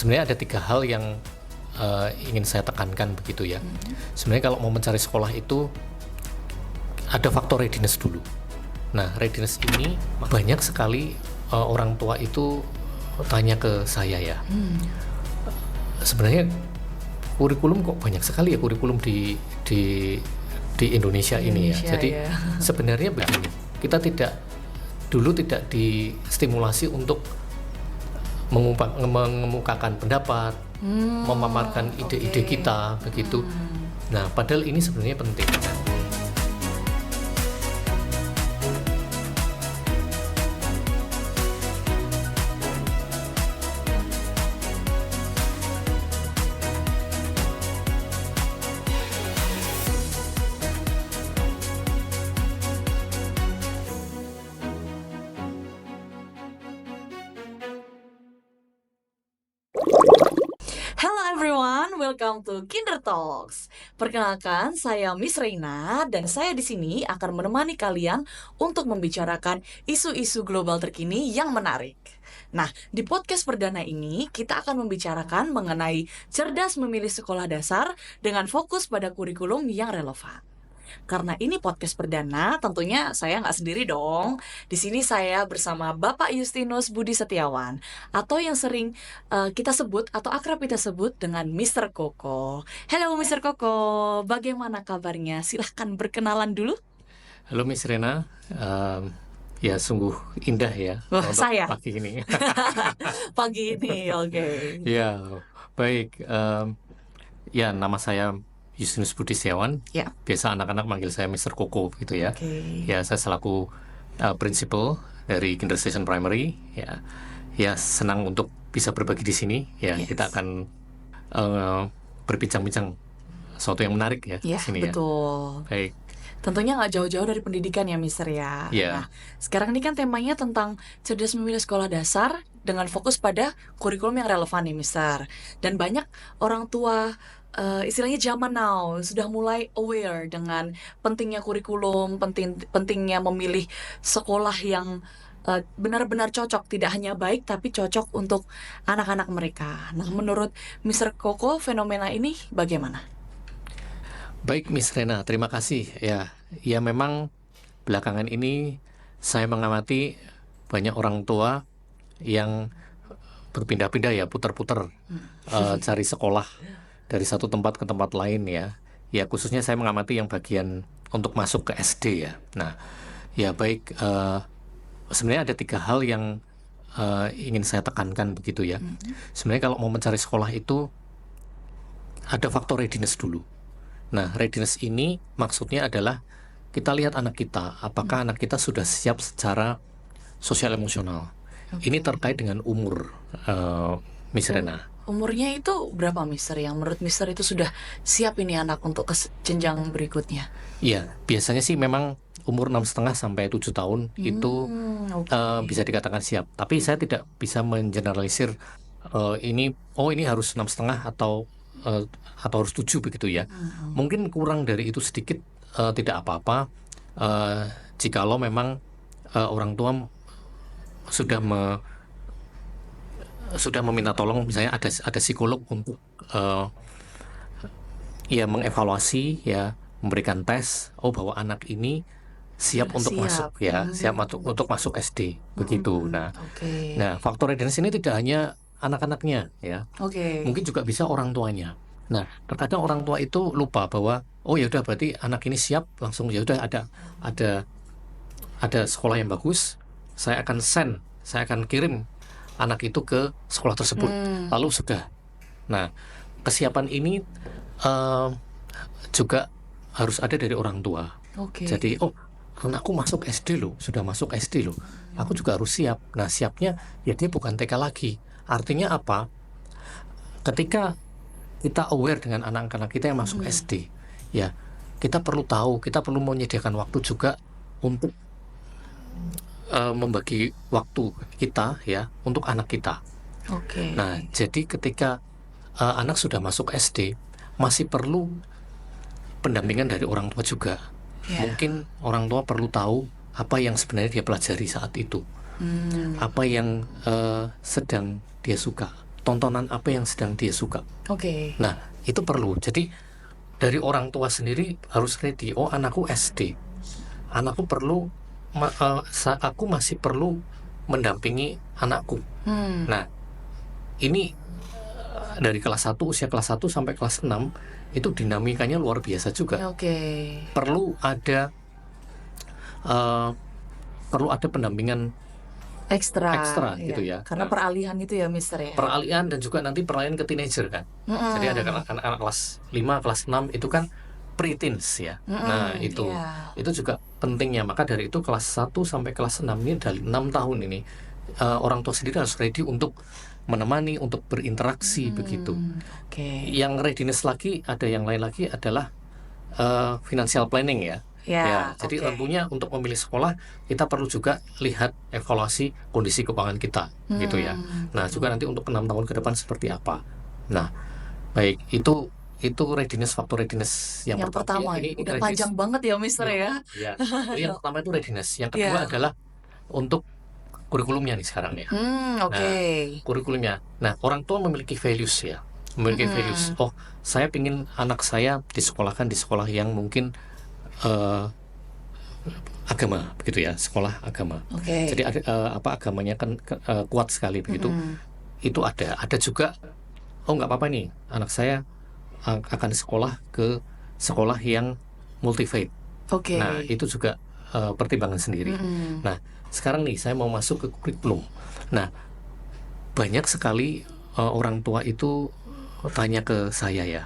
Sebenarnya ada 3 hal yang ingin saya tekankan begitu ya. Sebenarnya kalau mau mencari sekolah itu ada faktor readiness dulu. Nah, readiness ini banyak sekali orang tua itu tanya ke saya ya. Sebenarnya kurikulum kok banyak sekali ya kurikulum di Indonesia ini ya. Jadi sebenarnya begini, kita dulu tidak distimulasi untuk mengemukakan pendapat, memaparkan ide-ide kita begitu. Nah, padahal ini sebenarnya penting. Welcome to Kinder Talks. Perkenalkan, saya Miss Reina dan saya di sini akan menemani kalian untuk membicarakan isu-isu global terkini yang menarik. Nah, di podcast perdana ini kita akan membicarakan mengenai cerdas memilih sekolah dasar dengan fokus pada kurikulum yang relevan. Karena ini podcast perdana, tentunya saya nggak sendiri dong. Di sini saya bersama Bapak Justinus Budi Setiawan, atau yang sering kita sebut atau akrab kita sebut dengan Mr. Koko. Halo Mr. Koko, bagaimana kabarnya? Silahkan berkenalan dulu. Halo Miss Rena, ya sungguh indah ya untuk saya pagi ini. Pagi ini, oke. Ya, baik. Ya, nama saya Justinus Budi Setiawan. Biasa anak-anak manggil saya Mr. Koko gitu ya. Ya, saya selaku principal dari Kinder Station Primary. Ya senang untuk bisa berbagi di sini. Ya, kita akan berbincang-bincang sesuatu yang menarik ya di sini. Betul. Baik. Tentunya nggak jauh-jauh dari pendidikan ya, Mister ya. Nah, sekarang ini kan temanya tentang cerdas memilih sekolah dasar dengan fokus pada kurikulum yang relevan nih, Mister. Dan banyak orang tua istilahnya zaman now sudah mulai aware dengan pentingnya kurikulum, pentingnya memilih sekolah yang benar-benar cocok, tidak hanya baik tapi cocok untuk anak-anak mereka. Nah, menurut Mr. Koko, fenomena ini bagaimana? Baik Miss Rena, terima kasih. Ya memang belakangan ini saya mengamati banyak orang tua yang berpindah-pindah ya, putar-putar cari sekolah dari satu tempat ke tempat lain ya. Ya khususnya saya mengamati yang bagian untuk masuk ke SD ya. Nah, ya baik, sebenarnya ada 3 hal yang ingin saya tekankan begitu ya. Sebenarnya kalau mau mencari sekolah itu ada faktor readiness dulu. Nah, readiness ini maksudnya adalah kita lihat anak kita, apakah anak kita sudah siap secara sosial emosional. Ini terkait dengan umur, Miss Rena. Umurnya itu berapa, Mister? Yang menurut Mister itu sudah siap ini anak untuk ke jenjang berikutnya? Iya, biasanya sih memang umur 6,5 sampai 7 tahun itu bisa dikatakan siap. Tapi saya tidak bisa mengeneralisir ini harus 6,5 atau harus 7 begitu ya. Mungkin kurang dari itu sedikit tidak apa-apa jikalau memang orang tua sudah meminta tolong, misalnya ada psikolog untuk mengevaluasi ya, memberikan tes bahwa anak ini siap untuk masuk ya, siap untuk masuk SD begitu. Nah, faktor readiness ini tidak hanya anak-anaknya ya, mungkin juga bisa orang tuanya. Nah, terkadang orang tua itu lupa bahwa ya udah berarti anak ini siap, langsung ya udah ada sekolah yang bagus, saya akan kirim anak itu ke sekolah tersebut, lalu sudah. Nah, kesiapan ini juga harus ada dari orang tua. Jadi, anakku masuk SD loh, sudah masuk SD loh, aku juga harus siap. Nah, siapnya ya dia bukan TK lagi. Artinya apa? Ketika kita aware dengan anak-anak kita yang masuk SD, ya kita perlu tahu, kita perlu menyediakan waktu juga untuk membagi waktu kita ya untuk anak kita. Nah, jadi ketika anak sudah masuk SD, masih perlu pendampingan dari orang tua juga. Mungkin orang tua perlu tahu apa yang sebenarnya dia pelajari saat itu, apa yang sedang dia suka. tontonan apa yang sedang dia suka. Oke. Nah, itu perlu. Jadi dari orang tua sendiri harus ready. Oh, anakku SD. Anakku perlu aku masih perlu mendampingi anakku. Nah, ini dari kelas 1, usia kelas 1 sampai kelas 6 itu dinamikanya luar biasa juga. Oke. Perlu ada pendampingan Ekstra gitu ya. Karena peralihan itu ya, Mister ya. Peralihan dan juga nanti peralihan ke teenager kan. Jadi ada anak-anak kelas 5, kelas 6 itu kan pre-teens ya. Nah, itu juga pentingnya. Maka dari itu kelas 1 sampai kelas 6 ini, dari 6 tahun ini orang tua sendiri harus ready untuk menemani, untuk berinteraksi begitu. Yang readiness lagi, ada yang lain lagi adalah financial planning ya. Jadi tentunya untuk memilih sekolah kita perlu juga lihat evaluasi kondisi keuangan kita gitu ya. Nah, juga nanti untuk 6 tahun ke depan seperti apa. Nah, baik, itu readiness, faktor readiness yang pertama. Ini udah panjang banget ya, Mister ya. Jadi yang pertama itu readiness. Yang kedua adalah untuk kurikulumnya nih sekarang ya. Nah, kurikulumnya. Nah, orang tua memiliki values ya. Values. Oh, saya ingin anak saya disekolahkan di sekolah yang mungkin agama begitu ya, sekolah agama. Jadi agamanya kan kuat sekali begitu. Itu ada juga, oh nggak apa-apa nih, anak saya akan sekolah ke sekolah yang multi faith. Nah, itu juga pertimbangan sendiri. Nah, sekarang nih saya mau masuk ke kurikulum. Nah, banyak sekali orang tua itu tanya ke saya ya,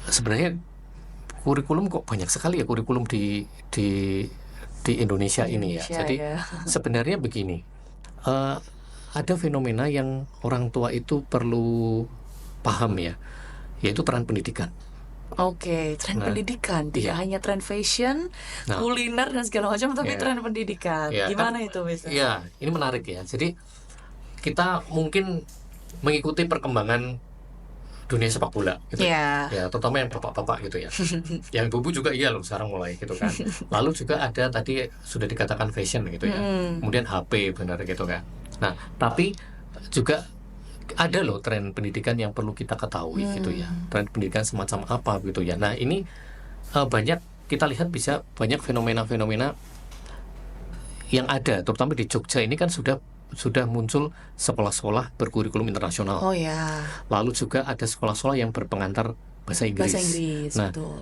sebenarnya kurikulum kok banyak sekali ya kurikulum di Indonesia ini ya. Jadi sebenarnya begini, ada fenomena yang orang tua itu perlu paham ya, yaitu tren pendidikan. Tren pendidikan, tidak hanya tren fashion, kuliner dan segala macam, tapi tren pendidikan. Gimana itu, Mister? Ya, ini menarik ya. Jadi kita mungkin mengikuti perkembangan dunia sepak bola gitu ya, terutama yang bapak-bapak gitu ya. Yang ibu juga iya loh sekarang mulai gitu kan. Lalu juga ada tadi sudah dikatakan fashion gitu ya. Kemudian HP benar gitu kan. Nah, tapi juga ada loh tren pendidikan yang perlu kita ketahui gitu ya. Tren pendidikan semacam apa gitu ya. Nah, ini banyak kita lihat, bisa banyak fenomena-fenomena yang ada, terutama di Jogja ini kan sudah muncul sekolah-sekolah berkurikulum internasional. Lalu juga ada sekolah-sekolah yang berpengantar bahasa Inggris. Nah, betul.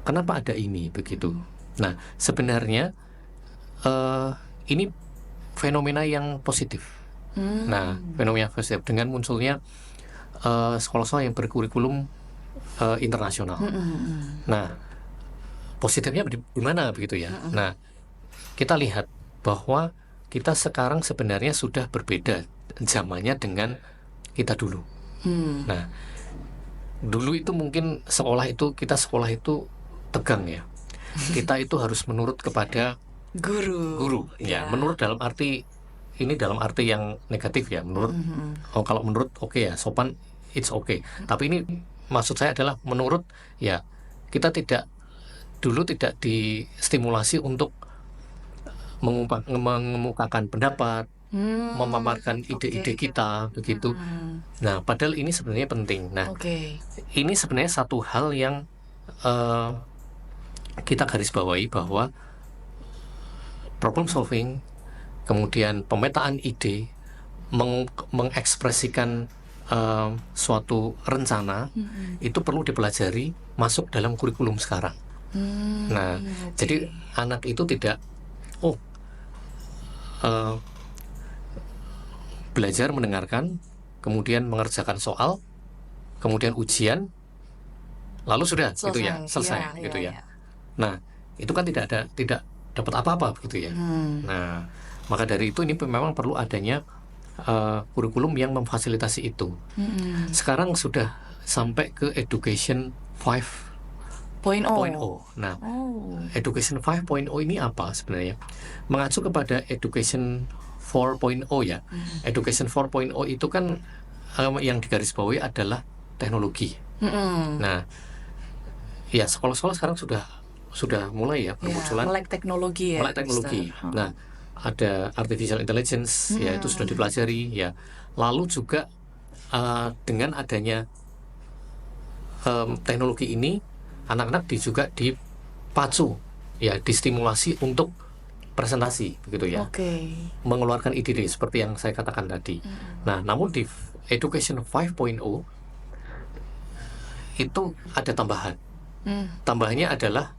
Kenapa ada ini begitu? Nah, sebenarnya ini fenomena yang positif. Nah, fenomena positif dengan munculnya sekolah-sekolah yang berkurikulum internasional. Nah, positifnya di mana begitu ya? Nah, kita lihat bahwa kita sekarang sebenarnya sudah berbeda zamannya dengan kita dulu. Nah, dulu itu mungkin kita sekolah itu tegang ya. Kita itu harus menurut kepada guru ya. Menurut dalam arti yang negatif ya. Menurut kalau menurut oke ya, sopan, it's okay. Tapi ini maksud saya adalah menurut ya, kita dulu tidak distimulasi untuk mengemukakan pendapat, memaparkan ide-ide kita begitu. Nah, padahal ini sebenarnya penting. Nah, ini sebenarnya satu hal yang kita garis bawahi, bahwa problem solving, kemudian pemetaan ide, mengekspresikan suatu rencana itu perlu dipelajari masuk dalam kurikulum sekarang. Nah, jadi anak itu tidak belajar mendengarkan, kemudian mengerjakan soal, kemudian ujian, lalu sudah gitu ya, selesai gitu ya. Nah, itu kan tidak dapat apa-apa begitu ya. Nah, maka dari itu ini memang perlu adanya kurikulum yang memfasilitasi itu. Sekarang sudah sampai ke Education 5.0. Nah, Education 5.0 ini apa sebenarnya? Mengacu kepada Education 4.0 ya. Education 4.0 itu kan yang digarisbawahi adalah teknologi. Nah, ya sekolah-sekolah sekarang sudah mulai ya bermunculan melek teknologi ya. Nah, ada artificial intelligence ya, itu sudah dipelajari ya. Lalu juga dengan adanya teknologi ini, anak-anak juga dipacu, ya, distimulasi untuk presentasi, begitu ya, Oke. mengeluarkan ide seperti yang saya katakan tadi. Nah, namun di Education 5.0 itu ada tambahan. Tambahannya adalah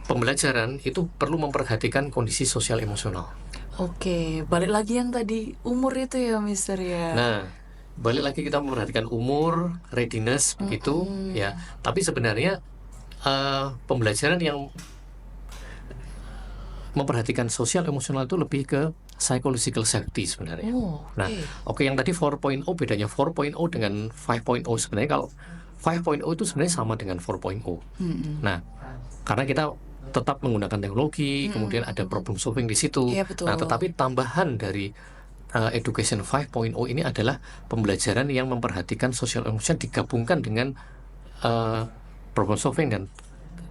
pembelajaran itu perlu memperhatikan kondisi sosial emosional. Oke, balik lagi yang tadi umur itu ya, Mister ya. Nah, balik lagi kita memperhatikan umur, readiness, begitu ya. Tapi sebenarnya pembelajaran yang memperhatikan sosial emosional itu lebih ke psychological safety sebenarnya. Oh, Nah, oke, yang tadi 4.0, bedanya 4.0 dengan 5.0 sebenarnya, kalau 5.0 itu sebenarnya sama dengan 4.0. Nah, karena kita tetap menggunakan teknologi, kemudian ada problem solving di situ. Iya, betul. Nah, tetapi tambahan dari Education 5.0 ini adalah pembelajaran yang memperhatikan social emotion digabungkan dengan problem solving dan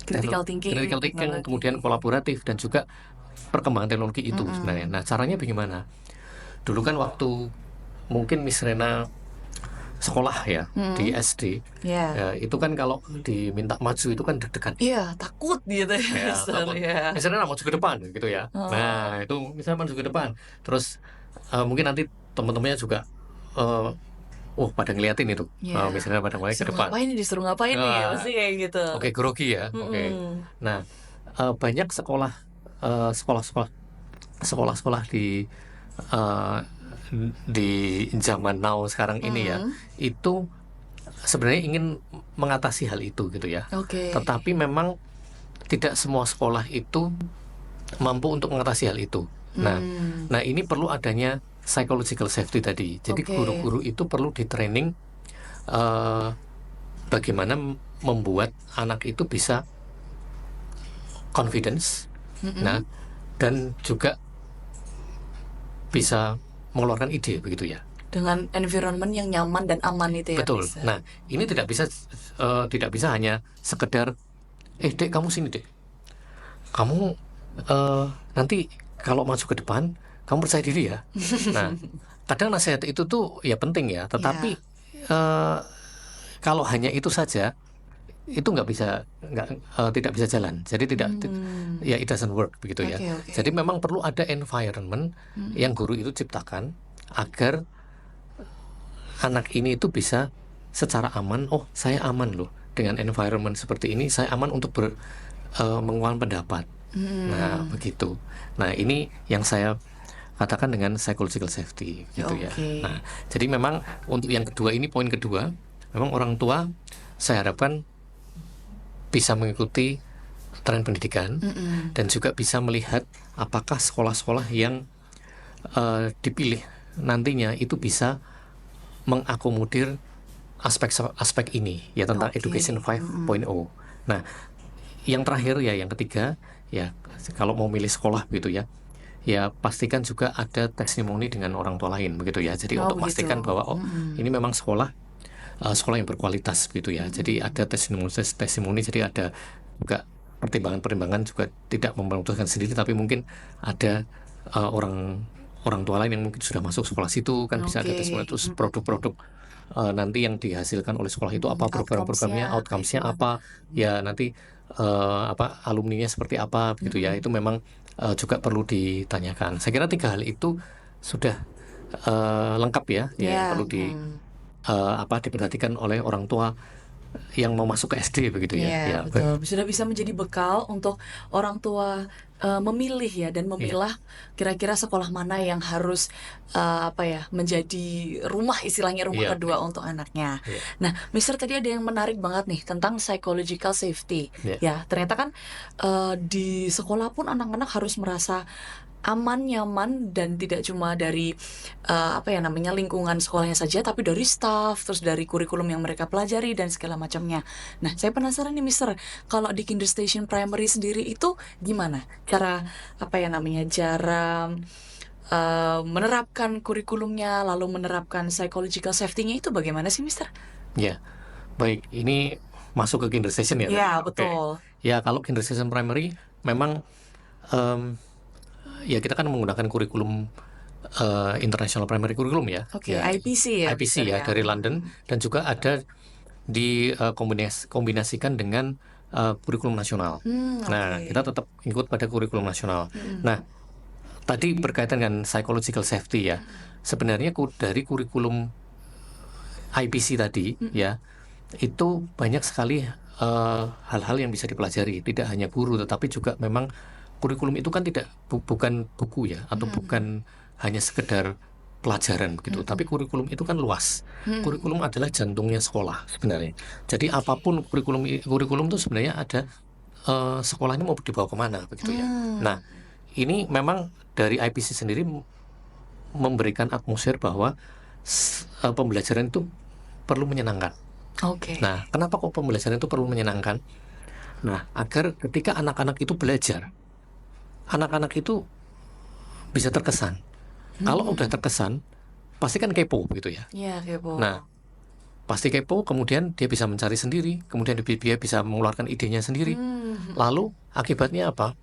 Critical thinking, teknologi. kemudian kolaboratif dan juga perkembangan teknologi itu sebenarnya. Nah, caranya bagaimana? Dulu kan waktu mungkin Miss Rena sekolah ya di SD, Ya. ya, itu kan kalau diminta maju itu kan deg-degan. Iya, takut gitu ya, Ya, Mister takut. ya. Misalnya maju ke depan gitu ya. Nah, itu misalnya maju ke depan. Terus mungkin nanti teman-temannya juga pada ngeliatin itu. Iya. Misalnya pada mulai ke Disuruh depan. ngapain nih, disuruh ngapain nih, Ah, pasti kayak gitu. Oke, grogi ya. Oke. Nah, banyak sekolah-sekolah eh, di zaman now sekarang ini ya, itu sebenarnya ingin mengatasi hal itu gitu ya. Oke. Tetapi memang tidak semua sekolah itu mampu untuk mengatasi hal itu. Nah, ini perlu adanya psychological safety tadi. Jadi Oke. guru-guru itu perlu di training bagaimana membuat anak itu bisa confidence, nah, dan juga bisa mengeluarkan ide, begitu ya. Dengan environment yang nyaman dan aman itu ya. Betul. Mister. Nah, ini tidak bisa hanya sekedar, dek, kamu sini, dek. Kamu nanti kalau maju ke depan, kamu percaya diri ya. Nah, kadang nasihat itu tuh ya penting ya, tetapi kalau hanya itu saja, itu tidak bisa jalan. Jadi ya, it doesn't work, begitu ya. Oke. Jadi memang perlu ada environment yang guru itu ciptakan agar anak ini itu bisa secara aman. Oh, saya aman loh dengan environment seperti ini. Saya aman untuk mengeluarkan pendapat. Nah, begitu. Nah, ini yang saya katakan dengan psychological safety, gitu ya. Oke. Nah, jadi memang untuk yang kedua ini, poin kedua, memang orang tua saya harapkan bisa mengikuti tren pendidikan dan juga bisa melihat apakah sekolah-sekolah yang dipilih nantinya itu bisa mengakomodir aspek ini ya, tentang Oke. Education 5.0. Nah, yang terakhir ya, yang ketiga ya, kalau mau milih sekolah begitu ya, ya pastikan juga ada testimoni dengan orang tua lain, begitu ya. Jadi untuk begitu. pastikan bahwa ini memang sekolah yang berkualitas, begitu ya. Jadi ada testimoni, jadi ada juga pertimbangan juga, tidak memutuskan sendiri, tapi mungkin ada orang tua lain yang mungkin sudah masuk sekolah situ, kan bisa ada testimoni. Terus produk-produk nanti yang dihasilkan oleh sekolah itu apa, program-programnya, outcomes-nya apa, ya nanti alumninya seperti apa, begitu ya. Itu memang juga perlu ditanyakan. Saya kira 3 hal itu sudah lengkap ya, yang perlu diperhatikan oleh orang tua yang mau masuk ke SD, begitu ya. Iya, betul. Sudah bisa menjadi bekal untuk orang tua memilih ya, dan memilah kira-kira sekolah mana yang harus menjadi rumah, istilahnya rumah kedua untuk anaknya. Nah, Mister, tadi ada yang menarik banget nih tentang psychological safety. Ya, ternyata kan di sekolah pun anak-anak harus merasa aman, nyaman, dan tidak cuma dari lingkungan sekolahnya saja, tapi dari staff, terus dari kurikulum yang mereka pelajari dan segala macamnya. Nah, saya penasaran nih, Mister, kalau di Kinder Station Primary sendiri itu gimana cara menerapkan kurikulumnya, lalu menerapkan psychological safety-nya itu bagaimana sih, Mister? Ya, baik, ini masuk ke Kinder Station ya? Ya, betul. Ya, kalau Kinder Station Primary memang ya kita kan menggunakan kurikulum International Primary Curriculum ya. Oke, Ya, IPC ya, IPC Mister ya dari London, dan juga ada kombinasikan dengan kurikulum nasional. Nah, kita Oke. tetap ikut pada kurikulum nasional. Mm-mm. Nah, tadi berkaitan dengan psychological safety ya. Sebenarnya dari kurikulum IPC tadi ya, itu banyak sekali hal-hal yang bisa dipelajari. Tidak hanya guru, tetapi juga memang kurikulum itu kan bukan buku ya, atau bukan hanya sekedar pelajaran begitu. Tapi kurikulum itu kan luas. Kurikulum adalah jantungnya sekolah sebenarnya. Jadi apapun kurikulum itu sebenarnya ada sekolahnya mau dibawa kemana begitu ya. Nah, ini memang dari IPC sendiri memberikan atmosfer bahwa pembelajaran itu perlu menyenangkan. Oke. Nah, kenapa kok pembelajaran itu perlu menyenangkan? Nah, agar ketika anak-anak itu belajar, anak-anak itu bisa terkesan. Kalau udah terkesan, pasti kan kepo gitu ya. Iya, kepo. Nah, pasti kepo, kemudian dia bisa mencari sendiri, kemudian dia bisa mengeluarkan idenya sendiri. Lalu akibatnya apa?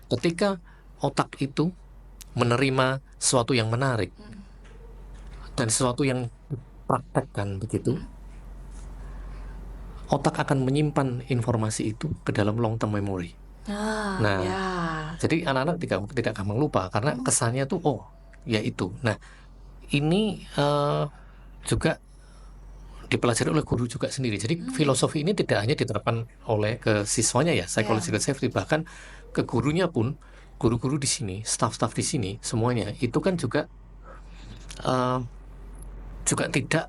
Ketika otak itu menerima sesuatu yang menarik dan sesuatu yang dipraktekkan begitu, otak akan menyimpan informasi itu ke dalam long term memory. Nah, Ya. jadi anak-anak tidak gampang lupa karena kesannya tuh ya itu. Nah, ini juga dipelajari oleh guru juga sendiri. Jadi filosofi ini tidak hanya diterapkan oleh ke siswanya ya, psychological safety, bahkan ke gurunya pun, guru-guru di sini, staff-staff di sini, semuanya itu kan juga tidak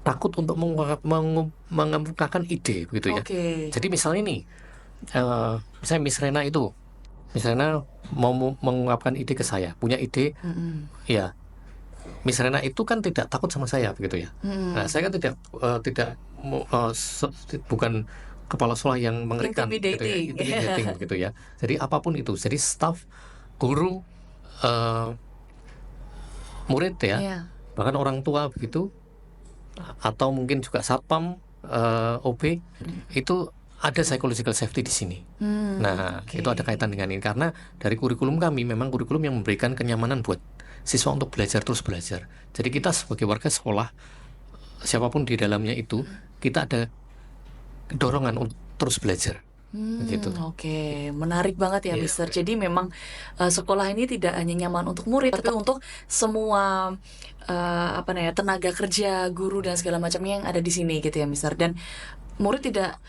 takut untuk mengemukakan ide begitu ya. Oke. Jadi misalnya nih, misalnya Miss Rena itu, Miss Rena mau mengungkapkan ide ke saya, punya ide, ya Miss Rena itu kan tidak takut sama saya begitu ya. Nah, saya kan bukan kepala sekolah yang mengerikan gitu ya, intimidating begitu ya. Jadi apapun itu, jadi staff, guru, murid ya, bahkan orang tua begitu, atau mungkin juga satpam, OB, itu ada psychological safety di sini. Nah, itu ada kaitan dengan ini karena dari kurikulum kami memang kurikulum yang memberikan kenyamanan buat siswa untuk terus belajar. Jadi kita sebagai warga sekolah, siapapun di dalamnya itu, kita ada dorongan untuk terus belajar. Begitu. Oke, menarik banget ya, Mister. Jadi memang sekolah ini tidak hanya nyaman untuk murid, tapi untuk semua tenaga kerja, guru dan segala macamnya yang ada di sini gitu ya, Mister. Dan murid tidak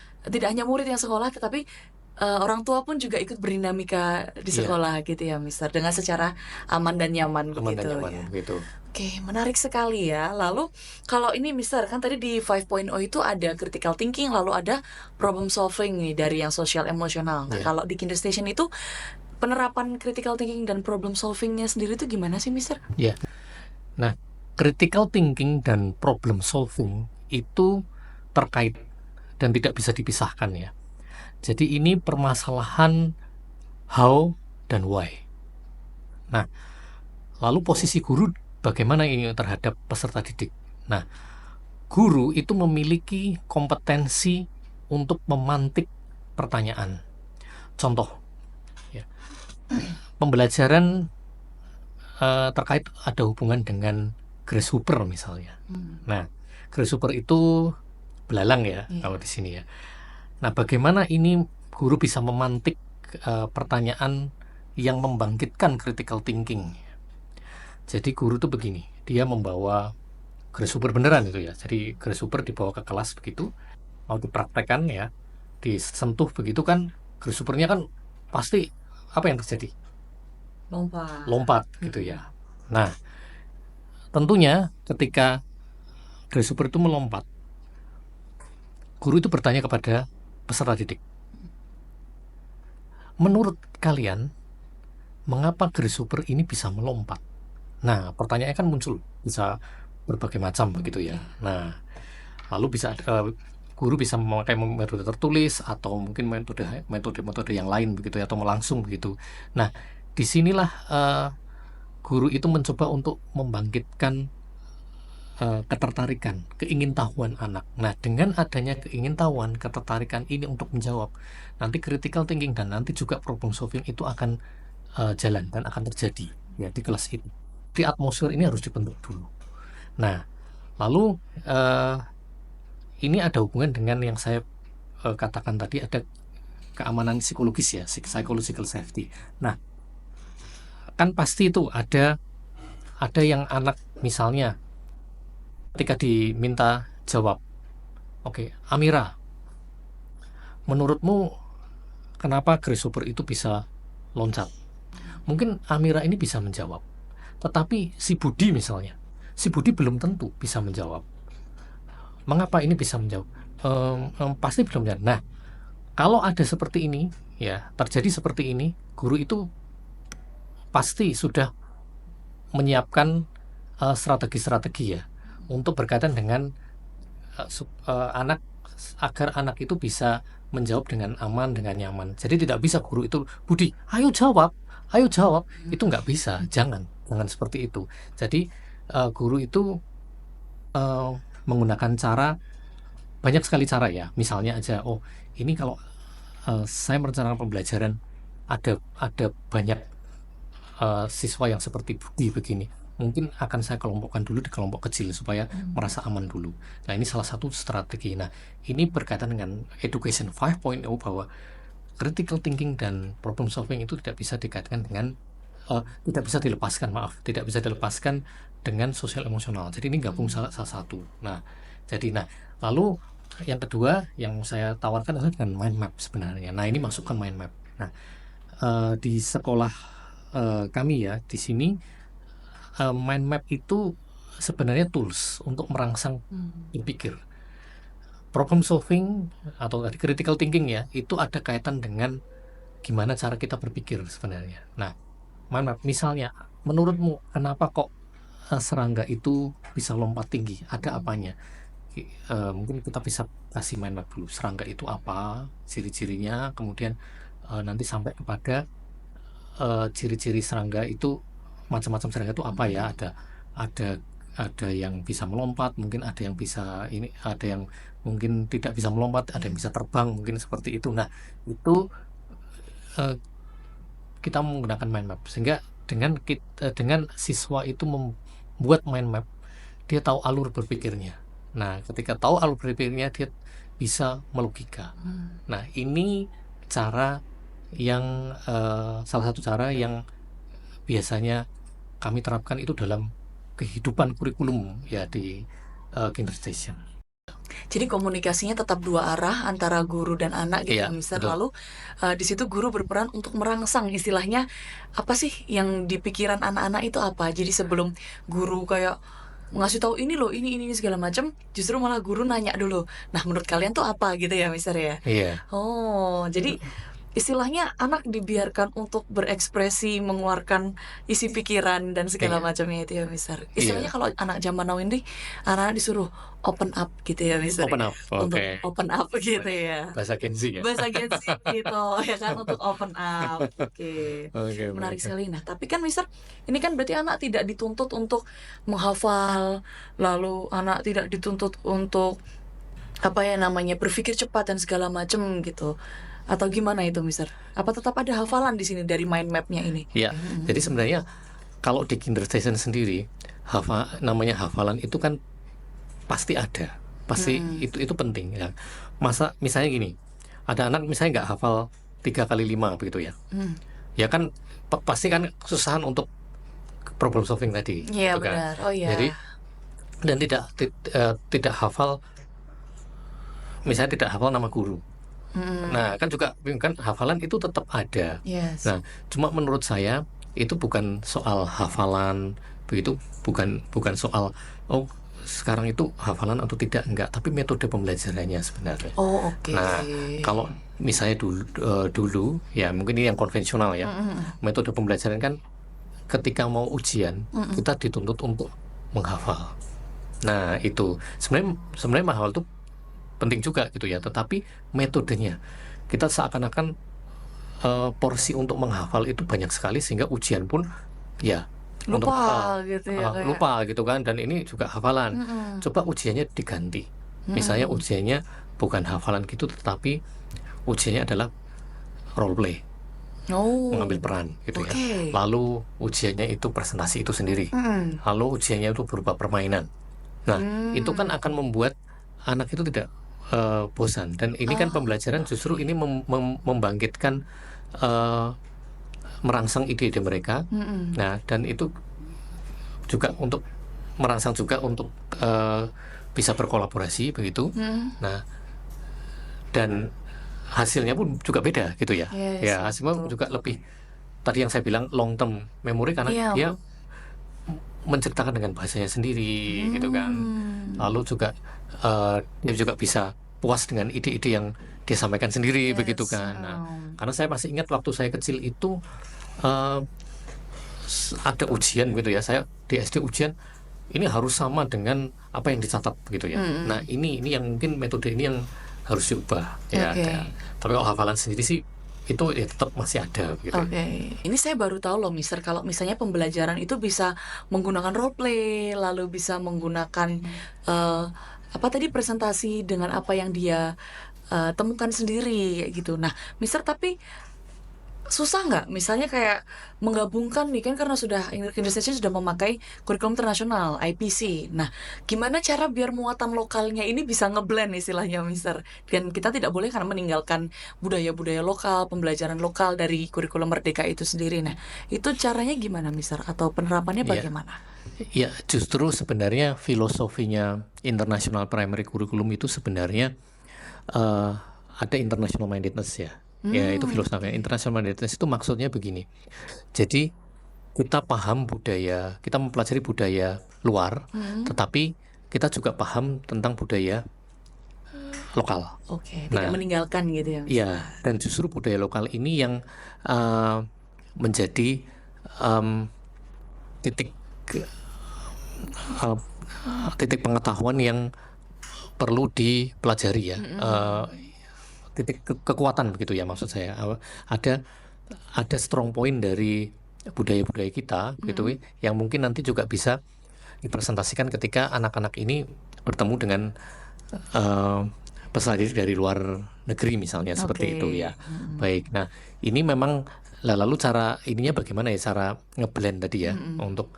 hanya murid yang sekolah, tetapi orang tua pun juga ikut berdinamika di sekolah gitu ya, Mister, dengan secara aman dan nyaman begitu ya. Begitu. Oke, menarik sekali ya. Lalu kalau ini Mister, kan tadi di 5.0 itu ada critical thinking, lalu ada problem solving nih dari yang social emosional. Nah, kalau di Kinder Station itu penerapan critical thinking dan problem solvingnya sendiri itu gimana sih, Mister? Ya. Nah, critical thinking dan problem solving itu terkait dan tidak bisa dipisahkan ya. Jadi ini permasalahan how dan why. Nah, lalu posisi guru bagaimana ini terhadap peserta didik? Nah, guru itu memiliki kompetensi untuk memantik pertanyaan. Contoh, ya, pembelajaran terkait ada hubungan dengan grasshopper misalnya. Nah, grasshopper itu belalang ya kalau di sini ya. Nah, bagaimana ini guru bisa memantik pertanyaan yang membangkitkan critical thinking? Jadi guru tuh begini, dia membawa grasshopper beneran itu ya. Jadi grasshopper dibawa ke kelas begitu, mau dipraktekkan ya, disentuh begitu kan, grasshoppernya kan pasti apa yang terjadi? Lompat gitu ya. Nah, tentunya ketika grasshopper itu melompat, guru itu bertanya kepada peserta didik, menurut kalian mengapa grasshopper ini bisa melompat? Nah, pertanyaannya kan muncul, bisa berbagai macam begitu ya. Nah, lalu bisa guru bisa memakai metode tertulis atau mungkin metode yang lain begitu ya, atau langsung begitu. Nah, disinilah guru itu mencoba untuk membangkitkan ketertarikan, keingintahuan anak. Nah, dengan adanya keingintahuan, ketertarikan ini untuk menjawab, nanti critical thinking dan nanti juga problem solving itu akan jalan dan akan terjadi ya di kelas itu. di atmosfer ini harus dibentuk dulu. Nah, lalu ini ada hubungan dengan yang saya katakan tadi, ada keamanan psikologis ya, psychological safety. Nah, kan pasti itu ada yang anak misalnya ketika diminta jawab, oke, Amira, menurutmu kenapa grasshopper itu bisa loncat? Mungkin Amira ini bisa menjawab, tetapi si Budi misalnya, si Budi belum tentu bisa menjawab. Mengapa ini bisa menjawab? Pasti belum menjawab. Nah, kalau ada seperti ini, ya terjadi seperti ini, guru itu pasti sudah menyiapkan strategi-strategi ya untuk berkaitan dengan anak, agar anak itu bisa menjawab dengan aman, dengan nyaman. Jadi tidak bisa guru itu, Budi, ayo jawab, itu nggak bisa, jangan seperti itu. Jadi guru itu menggunakan cara, banyak sekali cara ya. Misalnya aja, oh ini kalau saya merencanakan pembelajaran, ada banyak siswa yang seperti Budi begini, mungkin akan saya kelompokkan dulu di kelompok kecil supaya merasa aman dulu. Nah, ini salah satu strategi. Nah, ini berkaitan dengan Education 5.0 bahwa critical thinking dan problem solving itu tidak bisa dikaitkan dengan tidak bisa dilepaskan dengan sosial emosional. Jadi ini gabung salah satu. Nah, lalu yang kedua yang saya tawarkan adalah dengan mind map sebenarnya. Nah, ini masukkan mind map. Nah, di sekolah kami ya di sini, mind map itu sebenarnya tools untuk merangsang berpikir. Problem solving atau tadi critical thinking ya, itu ada kaitan dengan gimana cara kita berpikir sebenarnya. Nah, mind map misalnya, menurutmu kenapa kok serangga itu bisa lompat tinggi? Ada apanya? Mungkin kita bisa kasih mind map dulu. Serangga itu apa? Ciri-cirinya, kemudian nanti sampai kepada ciri-ciri serangga itu, macam-macam serangga itu apa ya? Ada yang bisa melompat, mungkin ada yang bisa ini, ada yang mungkin tidak bisa melompat, ada yang bisa terbang, mungkin seperti itu. Nah, itu kita menggunakan mind map sehingga dengan siswa itu membuat mind map, dia tahu alur berpikirnya. Nah, ketika tahu alur berpikirnya, dia bisa melogika. Nah, ini cara yang salah satu cara yang biasanya kami terapkan itu dalam kehidupan kurikulum ya di Kinderstation. Jadi komunikasinya tetap dua arah antara guru dan anak gitu, Iya, Mister. betul. Lalu di situ guru berperan untuk merangsang, istilahnya apa sih yang di pikiran anak-anak itu apa? Jadi sebelum guru kayak ngasih tahu ini loh, ini segala macam, justru malah guru nanya dulu. Nah, menurut kalian tuh apa gitu ya, Mister ya? Iya, Oh, jadi istilahnya anak dibiarkan untuk berekspresi, mengeluarkan isi pikiran dan segala iya, macamnya itu ya, Mister. Istilahnya iya. kalau anak zaman now ini, anak-anak disuruh open up gitu ya, Mister Open ya. up, Untuk oke. open up gitu ya. Bahasa Gen Z ya. Bahasa Gen Z gitu ya kan, untuk open up. Oke. Oke, Menarik baik. sekali. Nah, tapi kan Mister, ini kan berarti anak tidak dituntut untuk menghafal, lalu anak tidak dituntut untuk apa ya namanya, berpikir cepat dan segala macam gitu. Atau gimana itu, Mister? Apa tetap ada hafalan di sini dari mind map-nya ini? Ya, jadi sebenarnya kalau di Kinderstation sendiri, namanya hafalan itu kan pasti ada, pasti itu penting ya. Masa misalnya gini, ada anak misalnya nggak hafal 3 kali 5 begitu ya, ya kan pasti kan kesusahan untuk problem solving tadi, Iya gitu kan. benar. Oh iya. Jadi dan tidak hafal, misalnya tidak hafal nama guru. Nah, kan juga kan hafalan itu tetap ada. Yes. Nah, cuma menurut saya itu bukan soal hafalan, begitu, bukan soal oh sekarang itu hafalan atau tidak, enggak, tapi metode pembelajarannya sebenarnya. Oh oke. Nah, kalau misalnya dulu ya mungkin ini yang konvensional ya, metode pembelajaran kan ketika mau ujian kita dituntut untuk menghafal. Nah, itu sebenarnya menghafal itu penting juga gitu ya, tetapi metodenya kita seakan-akan porsi untuk menghafal itu banyak sekali sehingga ujian pun ya untuk Lupa gitu ya kayak. lupa gitu kan, dan ini juga hafalan. Coba ujiannya diganti, misalnya ujiannya bukan hafalan gitu, tetapi ujiannya adalah role play. mengambil Oh, peran gitu ya. oke. Lalu ujiannya itu presentasi itu sendiri. Lalu ujiannya itu berupa permainan. Nah, itu kan akan membuat anak itu tidak bosan. Dan ini kan Oh, pembelajaran justru oke. ini membangkitkan, eh, merangsang ide-ide mereka. Nah, dan itu juga untuk merangsang juga untuk bisa berkolaborasi begitu. Nah, dan hasilnya pun juga beda gitu ya. Yes, Ya, yes, hasilnya betul, juga betul. lebih, tadi yang saya bilang long term memory, karena Iya. dia menceritakan dengan bahasanya sendiri gitu kan. Lalu juga dia juga bisa puas dengan ide-ide yang dia sampaikan sendiri begitu Yes. kan. Nah, karena saya masih ingat waktu saya kecil itu eh, ada ujian gitu ya. Saya di SD ujian ini harus sama dengan apa yang dicatat begitu ya. Nah, ini yang mungkin metode ini yang harus diubah ya. Oke. Tapi kalau hafalan sendiri sih itu ya tetap masih ada gitu. Oke, ini saya baru tahu loh, Mister, kalau misalnya pembelajaran itu bisa menggunakan role play, lalu bisa menggunakan eh, apa tadi presentasi dengan apa yang dia temukan sendiri kayak gitu. Nah, Mister, tapi susah nggak? Misalnya kayak menggabungkan nih kan karena sudah Indonesia sudah memakai kurikulum internasional IPC. Nah, gimana cara biar muatan lokalnya ini bisa ngeblend istilahnya, Mister? Dan kita tidak boleh karena meninggalkan budaya-budaya lokal, pembelajaran lokal dari kurikulum Merdeka itu sendiri. Nah, itu caranya gimana, Mister? Atau penerapannya Ya, bagaimana? ya justru sebenarnya filosofinya international primary curriculum itu sebenarnya eh, ada international mindedness ya. Ya, itu filosofinya. Oke. International mindedness itu maksudnya begini. Jadi kita paham budaya, kita mempelajari budaya luar, tetapi kita juga paham tentang budaya lokal. Oke, tidak Nah, meninggalkan gitu ya, Mister. ya, dan justru budaya lokal ini yang eh, menjadi em, titik eh, titik pengetahuan yang perlu dipelajari ya. Titik kekuatan begitu ya maksud saya. Ada ada strong point dari budaya-budaya kita gitu ya, yang mungkin nanti juga bisa dipresentasikan ketika anak-anak ini bertemu dengan eh, peserta didik dari luar negeri misalnya seperti itu Oke. ya. Baik. Nah, ini memang lalu cara ininya bagaimana ya, cara ngeblend tadi ya untuk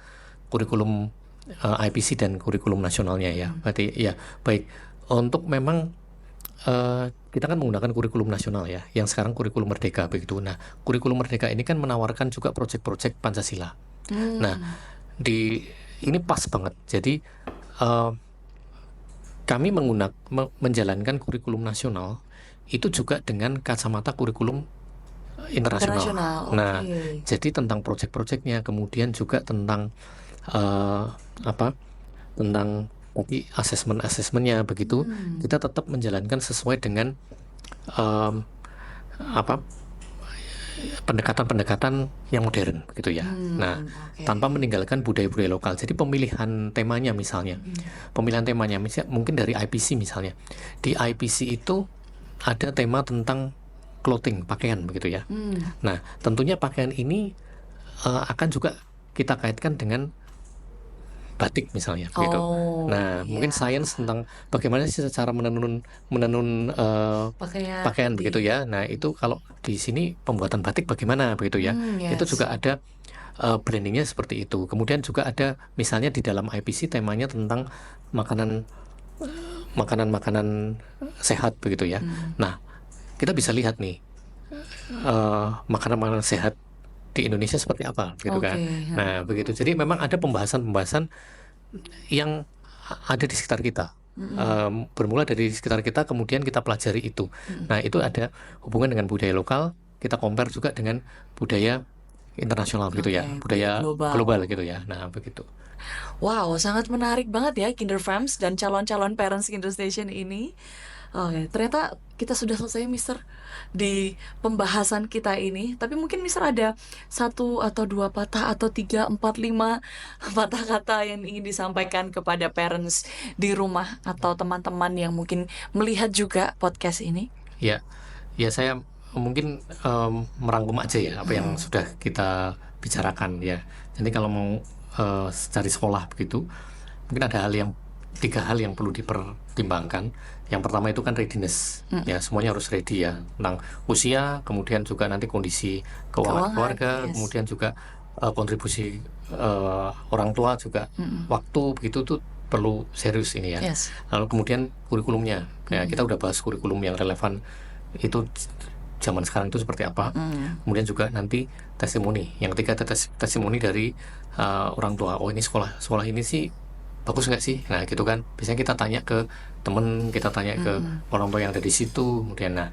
kurikulum IPC dan kurikulum nasionalnya ya. Berarti ya baik, untuk memang kita kan menggunakan kurikulum nasional ya, yang sekarang kurikulum Merdeka begitu. Nah, kurikulum Merdeka ini kan menawarkan juga proyek-proyek Pancasila. Nah, di ini pas banget. Jadi eh, kami menjalankan kurikulum nasional itu juga dengan kacamata kurikulum internasional. Internasional, Nah, oke. jadi tentang proyek-proyeknya, kemudian juga tentang eh, apa? Tentang tadi asesmennya begitu, kita tetap menjalankan sesuai dengan em, apa? Pendekatan-pendekatan yang modern gitu ya. Nah, Oke. tanpa meninggalkan budaya-budaya lokal. Jadi pemilihan temanya misalnya, mungkin dari IPC misalnya. Di IPC itu ada tema tentang clothing, pakaian begitu ya. Nah, tentunya pakaian ini akan juga kita kaitkan dengan batik misalnya begitu. Oh, Nah, mungkin iya. sains tentang bagaimana sih cara menenun menenun Pakaian pakaian begitu di ya. Nah, itu kalau di sini pembuatan batik bagaimana begitu ya. Itu yes. juga ada brandingnya seperti itu. Kemudian juga ada misalnya di dalam IPC temanya tentang makanan makanan sehat begitu ya. Nah, kita bisa lihat nih makanan-makanan sehat di Indonesia seperti apa gitu kan. Oke, Nah, begitu. Jadi memang ada pembahasan-pembahasan yang ada di sekitar kita. Bermula dari sekitar kita, kemudian kita pelajari itu. Nah, itu ada hubungan dengan budaya lokal, kita compare juga dengan budaya internasional gitu ya, Oke, budaya global. global gitu ya. Nah, begitu. Wow, sangat menarik banget ya Kinderfams dan calon-calon parents Kinder Station ini. Oke, ternyata kita sudah selesai, Mister, di pembahasan kita ini. Tapi mungkin Mister ada satu atau dua patah atau tiga, empat, lima patah kata yang ingin disampaikan kepada parents di rumah atau teman-teman yang mungkin melihat juga podcast ini. Ya, ya saya mungkin merangkum aja ya apa yang sudah kita bicarakan ya. Jadi kalau mau cari sekolah begitu, mungkin ada hal yang tiga hal yang perlu dipertimbangkan. Yang pertama itu kan readiness, ya semuanya harus ready ya, tentang usia, kemudian juga nanti kondisi keuangan keluarga, yes. kemudian juga kontribusi orang tua juga, waktu begitu tuh perlu serius ini ya. Yes. Lalu kemudian kurikulumnya, ya kita udah bahas kurikulum yang relevan itu zaman sekarang itu seperti apa. Kemudian juga nanti testimoni. Yang ketiga ada testimoni dari orang tua. Oh ini sekolah ini sih bagus nggak sih? Nah gitu kan. Biasanya kita tanya ke temen, kita tanya ke orang tua yang ada di situ. Kemudian nah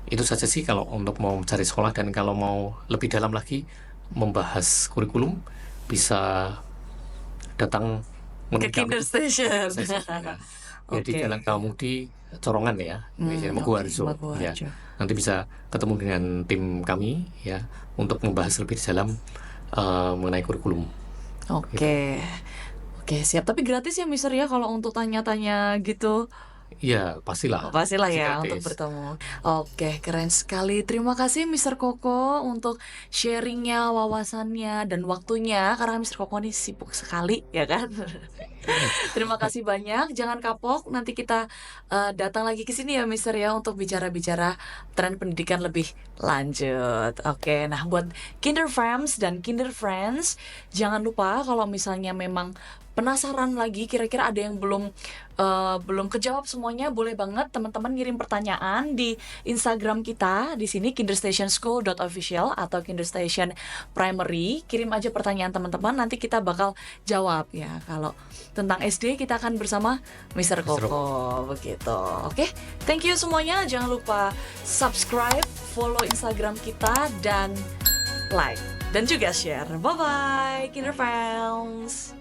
itu saja sih kalau untuk mau mencari sekolah. Dan kalau mau lebih dalam lagi membahas kurikulum, bisa datang Ke Kinder Station. ya. Ya, di Oke. Jalan Kamudi Corongan ya, Maguwarjo. Ya, Maguwarjo. nanti bisa ketemu dengan tim kami ya untuk membahas lebih dalam mengenai kurikulum. Oke. Oke, siap. Tapi gratis ya, Mister ya, kalau untuk tanya-tanya gitu. Iya, pastilah. Pastilah Pasti ya gratis. untuk bertemu. Oke, keren sekali. Terima kasih Mister Koko untuk sharingnya, wawasannya, dan waktunya. Karena Mister Koko ini sibuk sekali, ya kan? Terima kasih banyak. Jangan kapok. Nanti kita datang lagi ke sini ya, Mister ya, untuk bicara-bicara tren pendidikan lebih lanjut. Oke, nah buat Kinder Fams dan Kinder Friends, jangan lupa kalau misalnya memang penasaran lagi, kira-kira ada yang belum kejawab semuanya, boleh banget teman-teman ngirim pertanyaan di Instagram kita di sini kinderstationschool.official atau kinderstation primary. Kirim aja pertanyaan teman-teman, nanti kita bakal jawab ya. Kalau tentang SD kita akan bersama Mr. Koko begitu. Oke, thank you semuanya. Jangan lupa subscribe, follow Instagram kita, dan like dan juga share. Bye bye, Kinder Fans.